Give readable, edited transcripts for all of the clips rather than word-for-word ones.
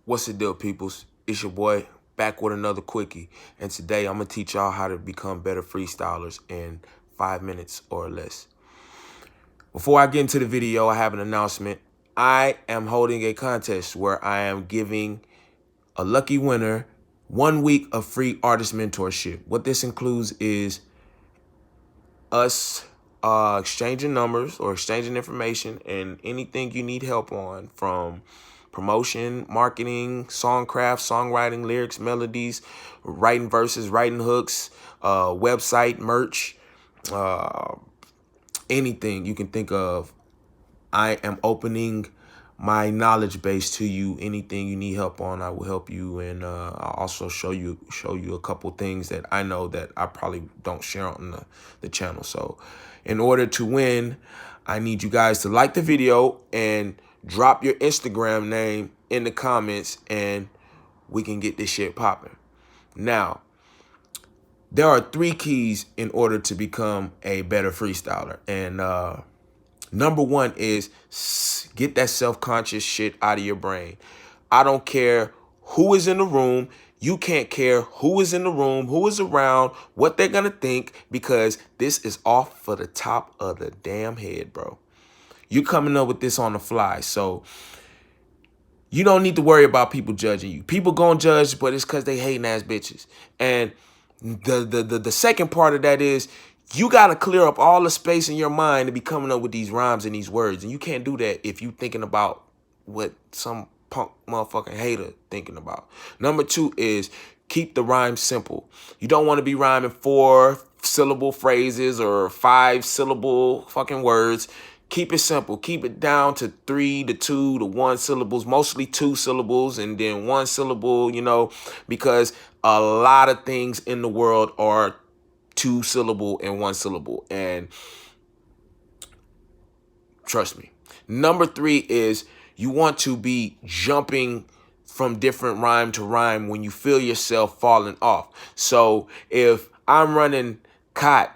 What's the deal, peoples? It's your boy back with another quickie. And today I'm going to teach y'all how to become better freestylers in 5 minutes or less. Before I get into the video, I have an announcement. I am holding a contest where I am giving a lucky winner 1 week of free artist mentorship. What this includes is us exchanging numbers or exchanging information and anything you need help on, from promotion, marketing, songcraft, songwriting, lyrics, melodies, writing verses, writing hooks, website, merch, anything you can think of. I am opening my knowledge base to you. Anything you need help on, I will help you, and I'll also show you a couple things that I know that I probably don't share on the channel. So in order to win, I need you guys to like the video and drop your Instagram name in the comments, and we can get this shit popping. Now, there are 3 keys in order to become a better freestyler, and number 1 is get that self-conscious shit out of your brain. I don't care who is in the room. You can't care who is in the room, who is around, what they're going to think, because this is off for the top of the damn head, bro. You're coming up with this on the fly, so you don't need to worry about people judging you. People gonna judge, but it's because they hating ass bitches. And the second part of that is, you got to clear up all the space in your mind to be coming up with these rhymes and these words. And you can't do that if you thinking about what some punk motherfucking hater thinking about. Number 2 is keep the rhyme simple. You don't want to be rhyming 4-syllable phrases or 5-syllable fucking words. Keep it simple. Keep it down to 3 to 2 to 1 syllables, mostly 2 syllables and then 1 syllable, you know, because a lot of things in the world are 2-syllable and 1-syllable. And trust me. Number 3 is you want to be jumping from different rhyme to rhyme when you feel yourself falling off. So if I'm running cot,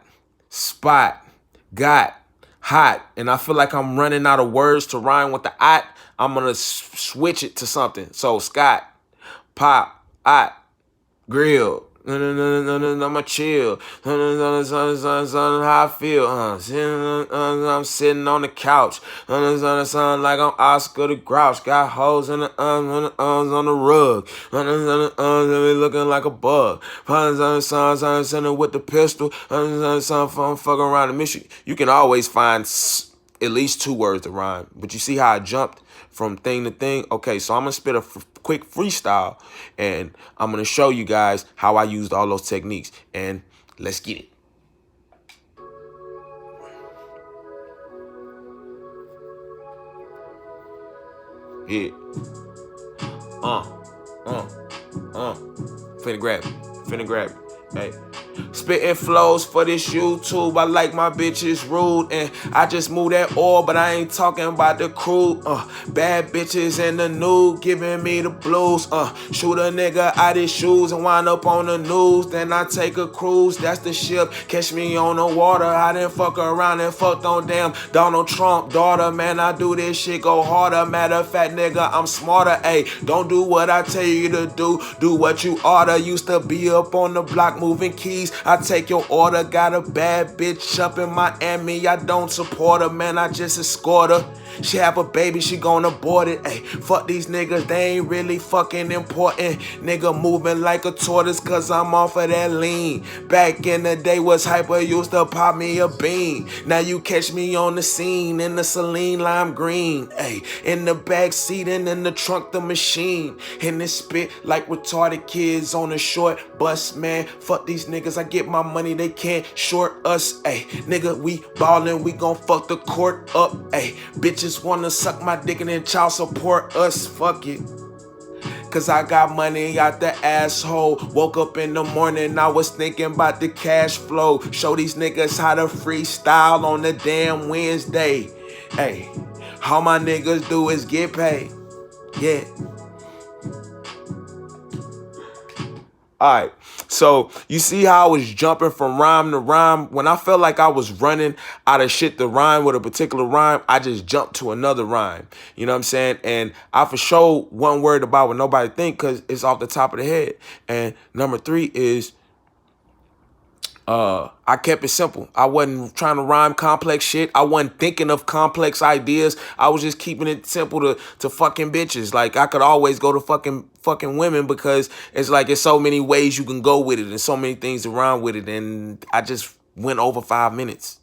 spot, got, hot, and I feel like I'm running out of words to rhyme with the "ot," I'm going to switch it to something. So Scott, pop, ot, grill. I'ma chill. How I feel. I'm sitting on the couch. Like I'm Oscar the Grouch. Got hoes in the arms on the rug. Looking like a bug. Sitting with the pistol. I'm fucking around the mission. You can always find at least 2 words to rhyme. But you see how I jumped from thing to thing? Okay, so I'm going to spit a quick freestyle, and I'm going to show you guys how I used all those techniques. And let's get it. Yeah. Finna grab it. Finna grab it. Hey. Spitting flows for this YouTube. I like my bitches rude, and I just move that oil, but I ain't talking about the crew. Bad bitches in the nude giving me the blues. Shoot a nigga out his shoes and wind up on the news. Then I take a cruise, that's the ship. Catch me on the water. I didn't fuck around and fucked on damn Donald Trump daughter. Man, I do this shit go harder. Matter of fact, nigga, I'm smarter. Ayy, don't do what I tell you to do. Do what you oughta. Used to be up on the block moving keys. I take your order. Got a bad bitch up in Miami. I don't support her, man. I just escort her. She have a baby, she gon' abort it. Ay, fuck these niggas, they ain't really fucking important. Nigga moving like a tortoise, cause I'm off of that lean. Back in the day was hyper, used to pop me a bean. Now you catch me on the scene in the Celine lime green. Ay, in the back seat and in the trunk the machine. And this spit like retarded kids on a short bus, man. Fuck these niggas, I get my money, they can't short us. Ay, nigga, we ballin', we gon' fuck the court up. Ay, bitches wanna suck my dick and then child support us. Fuck it. Cause I got money out the asshole. Woke up in the morning, I was thinking about the cash flow. Show these niggas how to freestyle on the damn Wednesday. Hey, all my niggas do is get paid. Yeah. Alright, So you see how I was jumping from rhyme to rhyme? When I felt like I was running out of shit to rhyme with a particular rhyme, I just jumped to another rhyme. You know what I'm saying? And I for sure wasn't worried about what nobody think because it's off the top of the head. And number 3 is I kept it simple. I wasn't trying to rhyme complex shit. I wasn't thinking of complex ideas. I was just keeping it simple to fucking bitches. Like I could always go to fucking women because it's like there's so many ways you can go with it and so many things to rhyme with it. And I just went over 5 minutes.